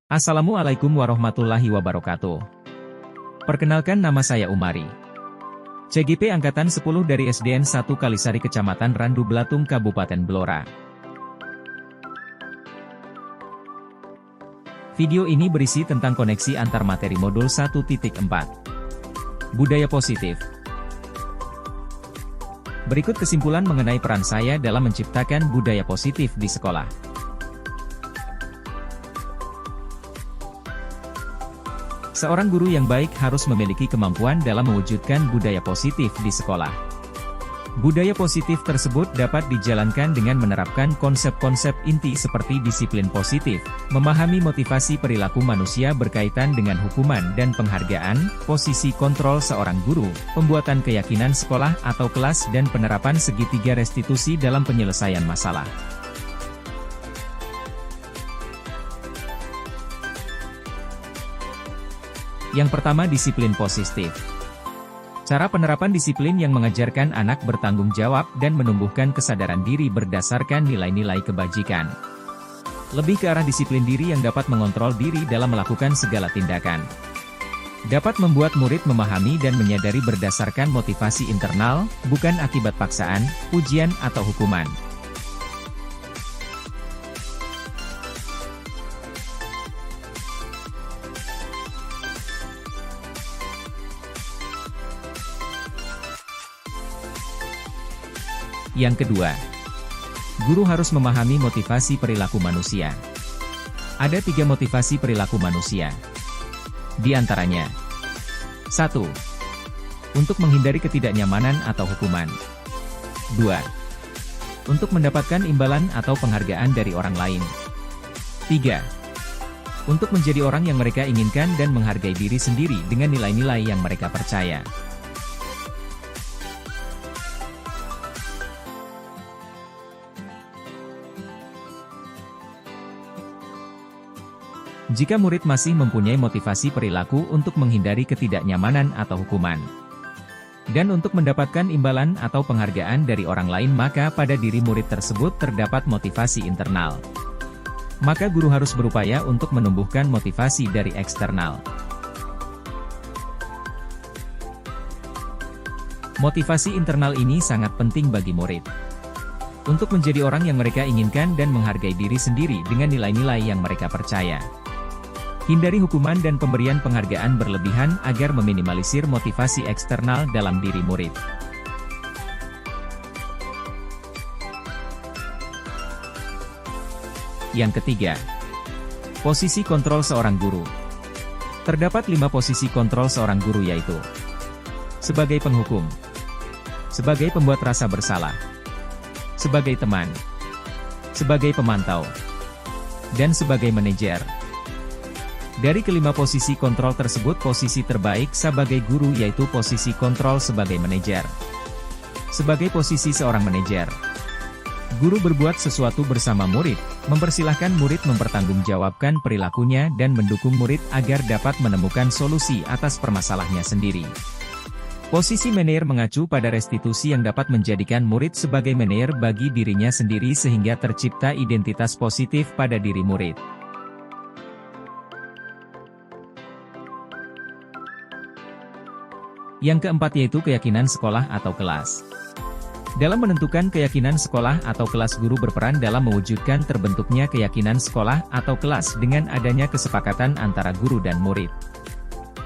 Assalamualaikum warahmatullahi wabarakatuh. Perkenalkan, nama saya Umari. CGP Angkatan 10 dari SDN 1 Kalisari Kecamatan Randu Belatung Kabupaten Blora. Video ini berisi tentang koneksi antar materi modul 1.4. Budaya positif. Berikut kesimpulan mengenai peran saya dalam menciptakan budaya positif di sekolah. Seorang guru yang baik harus memiliki kemampuan dalam mewujudkan budaya positif di sekolah. Budaya positif tersebut dapat dijalankan dengan menerapkan konsep-konsep inti seperti disiplin positif, memahami motivasi perilaku manusia berkaitan dengan hukuman dan penghargaan, posisi kontrol seorang guru, pembuatan keyakinan sekolah atau kelas dan penerapan segitiga restitusi dalam penyelesaian masalah. Yang pertama, disiplin positif. Cara penerapan disiplin yang mengajarkan anak bertanggung jawab dan menumbuhkan kesadaran diri berdasarkan nilai-nilai kebajikan. Lebih ke arah disiplin diri yang dapat mengontrol diri dalam melakukan segala tindakan. Dapat membuat murid memahami dan menyadari berdasarkan motivasi internal, bukan akibat paksaan, pujian atau hukuman. Yang kedua, guru harus memahami motivasi perilaku manusia. Ada 3 motivasi perilaku manusia. Di antaranya, 1. Untuk menghindari ketidaknyamanan atau hukuman. 2. Untuk mendapatkan imbalan atau penghargaan dari orang lain. 3. Untuk menjadi orang yang mereka inginkan dan menghargai diri sendiri dengan nilai-nilai yang mereka percaya. Jika murid masih mempunyai motivasi perilaku untuk menghindari ketidaknyamanan atau hukuman, dan untuk mendapatkan imbalan atau penghargaan dari orang lain, maka pada diri murid tersebut terdapat motivasi internal. Maka guru harus berupaya untuk menumbuhkan motivasi dari eksternal. Motivasi internal ini sangat penting bagi murid untuk menjadi orang yang mereka inginkan dan menghargai diri sendiri dengan nilai-nilai yang mereka percaya. Hindari hukuman dan pemberian penghargaan berlebihan agar meminimalisir motivasi eksternal dalam diri murid. Yang ketiga, posisi kontrol seorang guru. Terdapat 5 posisi kontrol seorang guru, yaitu sebagai penghukum, sebagai pembuat rasa bersalah, sebagai teman, sebagai pemantau, dan sebagai manajer. Dari kelima posisi kontrol tersebut, posisi terbaik sebagai guru yaitu posisi kontrol sebagai manajer. Sebagai posisi seorang manajer, guru berbuat sesuatu bersama murid, mempersilahkan murid mempertanggungjawabkan perilakunya dan mendukung murid agar dapat menemukan solusi atas permasalahannya sendiri. Posisi manajer mengacu pada restitusi yang dapat menjadikan murid sebagai manajer bagi dirinya sendiri sehingga tercipta identitas positif pada diri murid. Yang keempat yaitu keyakinan sekolah atau kelas. Dalam menentukan keyakinan sekolah atau kelas, guru berperan dalam mewujudkan terbentuknya keyakinan sekolah atau kelas dengan adanya kesepakatan antara guru dan murid.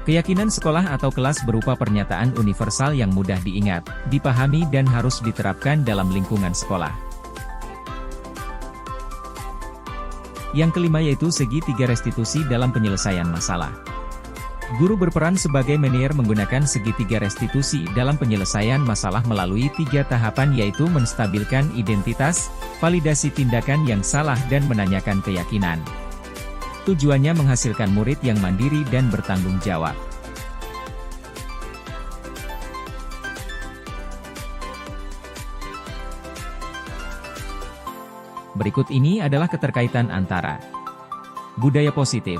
Keyakinan sekolah atau kelas berupa pernyataan universal yang mudah diingat, dipahami dan harus diterapkan dalam lingkungan sekolah. Yang kelima yaitu segitiga restitusi dalam penyelesaian masalah. Guru berperan sebagai manajer menggunakan segitiga restitusi dalam penyelesaian masalah melalui 3 tahapan, yaitu menstabilkan identitas, validasi tindakan yang salah dan menanyakan keyakinan. Tujuannya menghasilkan murid yang mandiri dan bertanggung jawab. Berikut ini adalah keterkaitan antara budaya positif,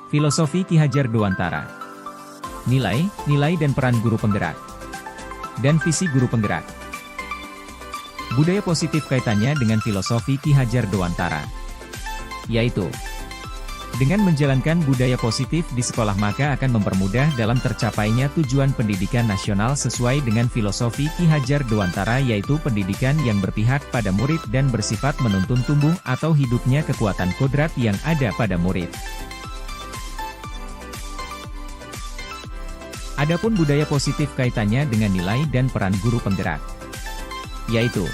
filosofi Ki Hajar Dewantara, nilai dan peran guru penggerak, dan visi guru penggerak. Budaya positif kaitannya dengan filosofi Ki Hajar Dewantara, yaitu Dengan menjalankan budaya positif di sekolah maka akan mempermudah dalam tercapainya tujuan pendidikan nasional sesuai dengan filosofi Ki Hajar Dewantara, yaitu pendidikan yang berpihak pada murid dan bersifat menuntun tumbuh atau hidupnya kekuatan kodrat yang ada pada murid. Adapun budaya positif kaitannya dengan nilai dan peran guru penggerak, yaitu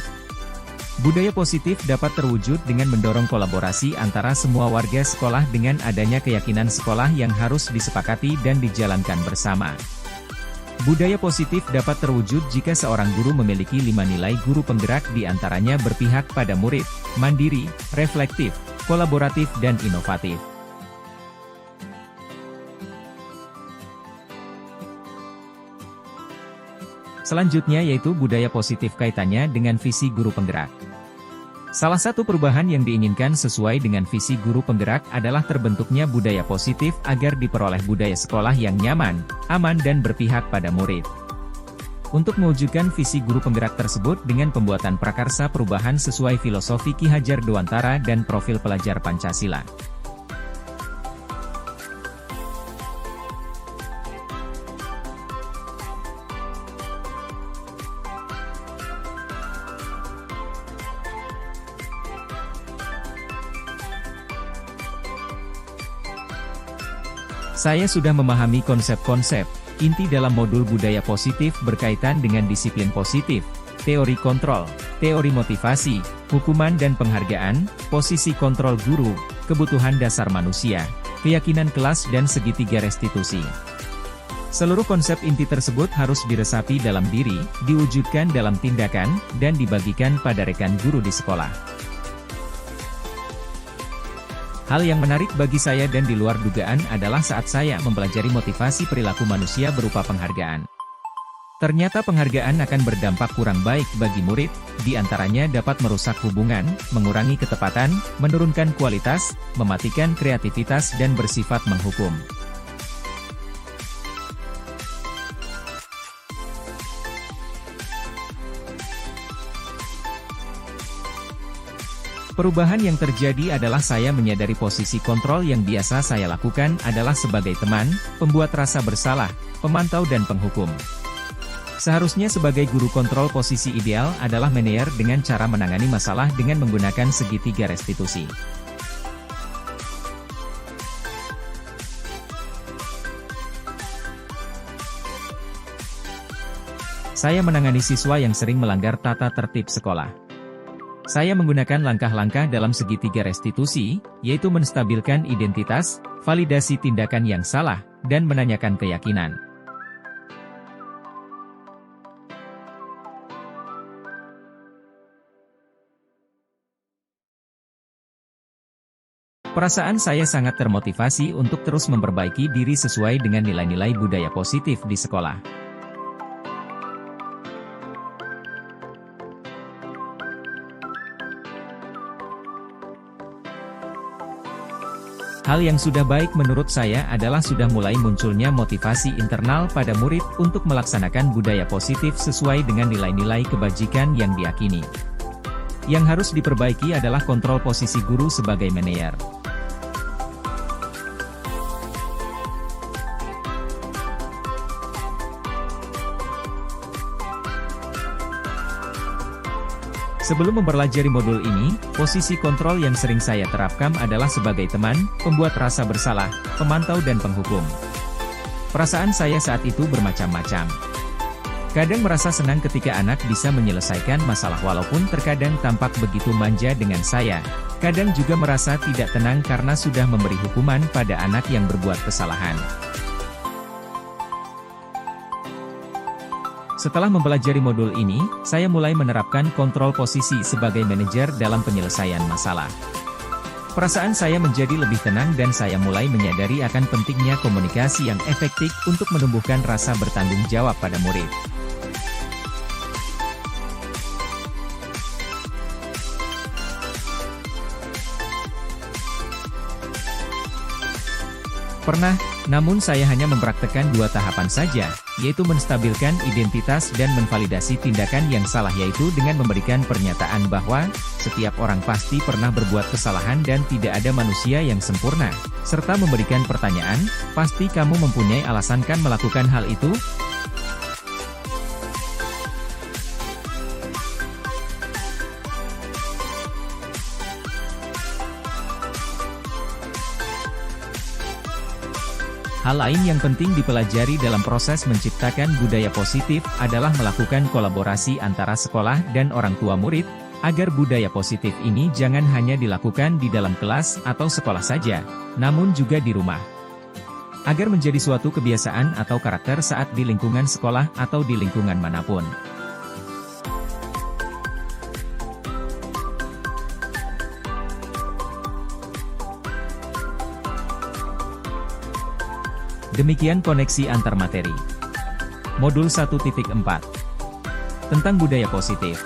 budaya positif dapat terwujud dengan mendorong kolaborasi antara semua warga sekolah dengan adanya keyakinan sekolah yang harus disepakati dan dijalankan bersama. Budaya positif dapat terwujud jika seorang guru memiliki 5 nilai guru penggerak, diantaranya berpihak pada murid, mandiri, reflektif, kolaboratif dan inovatif. Selanjutnya yaitu budaya positif kaitannya dengan visi guru penggerak. Salah satu perubahan yang diinginkan sesuai dengan visi guru penggerak adalah terbentuknya budaya positif agar diperoleh budaya sekolah yang nyaman, aman dan berpihak pada murid. Untuk mewujudkan visi guru penggerak tersebut dengan pembuatan prakarsa perubahan sesuai filosofi Ki Hajar Dewantara dan profil pelajar Pancasila. Saya sudah memahami konsep-konsep inti dalam modul budaya positif berkaitan dengan disiplin positif, teori kontrol, teori motivasi, hukuman dan penghargaan, posisi kontrol guru, kebutuhan dasar manusia, keyakinan kelas dan segitiga restitusi. Seluruh konsep inti tersebut harus diresapi dalam diri, diwujudkan dalam tindakan, dan dibagikan pada rekan guru di sekolah. Hal yang menarik bagi saya dan di luar dugaan adalah saat saya mempelajari motivasi perilaku manusia berupa penghargaan. Ternyata penghargaan akan berdampak kurang baik bagi murid, diantaranya dapat merusak hubungan, mengurangi ketepatan, menurunkan kualitas, mematikan kreativitas dan bersifat menghukum. Perubahan yang terjadi adalah saya menyadari posisi kontrol yang biasa saya lakukan adalah sebagai teman, pembuat rasa bersalah, pemantau dan penghukum. Seharusnya sebagai guru kontrol posisi ideal adalah manajer dengan cara menangani masalah dengan menggunakan segitiga restitusi. Saya menangani siswa yang sering melanggar tata tertib sekolah. Saya menggunakan langkah-langkah dalam segitiga restitusi, yaitu menstabilkan identitas, validasi tindakan yang salah, dan menanyakan keyakinan. Perasaan saya sangat termotivasi untuk terus memperbaiki diri sesuai dengan nilai-nilai budaya positif di sekolah. Hal yang sudah baik menurut saya adalah sudah mulai munculnya motivasi internal pada murid untuk melaksanakan budaya positif sesuai dengan nilai-nilai kebajikan yang diyakini. Yang harus diperbaiki adalah kontrol posisi guru sebagai manajer. Sebelum mempelajari modul ini, posisi kontrol yang sering saya terapkan adalah sebagai teman, pembuat rasa bersalah, pemantau dan penghukum. Perasaan saya saat itu bermacam-macam. Kadang merasa senang ketika anak bisa menyelesaikan masalah walaupun terkadang tampak begitu manja dengan saya. Kadang juga merasa tidak tenang karena sudah memberi hukuman pada anak yang berbuat kesalahan. Setelah mempelajari modul ini, saya mulai menerapkan kontrol posisi sebagai manajer dalam penyelesaian masalah. Perasaan saya menjadi lebih tenang dan saya mulai menyadari akan pentingnya komunikasi yang efektif untuk menumbuhkan rasa bertanggung jawab pada murid. Pernah, namun saya hanya mempraktekkan 2 tahapan saja, yaitu menstabilkan identitas dan menvalidasi tindakan yang salah, yaitu dengan memberikan pernyataan bahwa setiap orang pasti pernah berbuat kesalahan dan tidak ada manusia yang sempurna, serta memberikan pertanyaan, pasti kamu mempunyai alasan kan melakukan hal itu? Hal lain yang penting dipelajari dalam proses menciptakan budaya positif adalah melakukan kolaborasi antara sekolah dan orang tua murid, agar budaya positif ini jangan hanya dilakukan di dalam kelas atau sekolah saja, namun juga di rumah. Agar menjadi suatu kebiasaan atau karakter saat di lingkungan sekolah atau di lingkungan manapun. Demikian koneksi antar materi. Modul 1.4 tentang budaya positif.